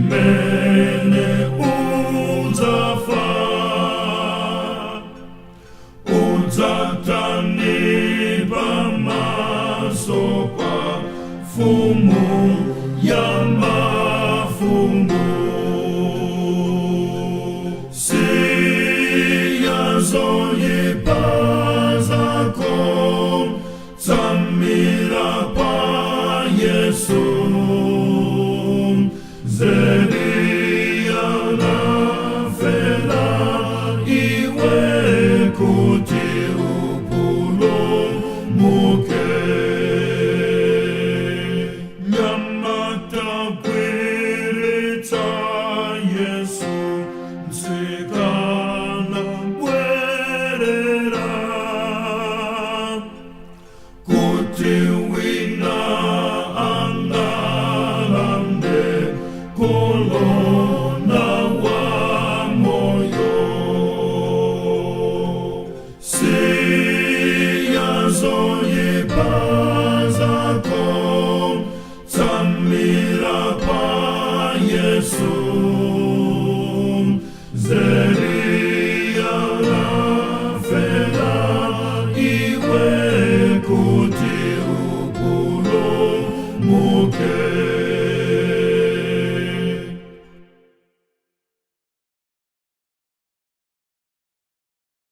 mene udzatanipa masopa fumu ya mafumu siyazoyipa zako zamira pa Yesu zeria na fela iwe kuti upulumuke nyamata bwiritsa Yesu mtsikana bwerera kuti wina angalande kolona wa moyo siyazoyipa zako zamira pa Yesu zeria na fela iwe kuti upulumuke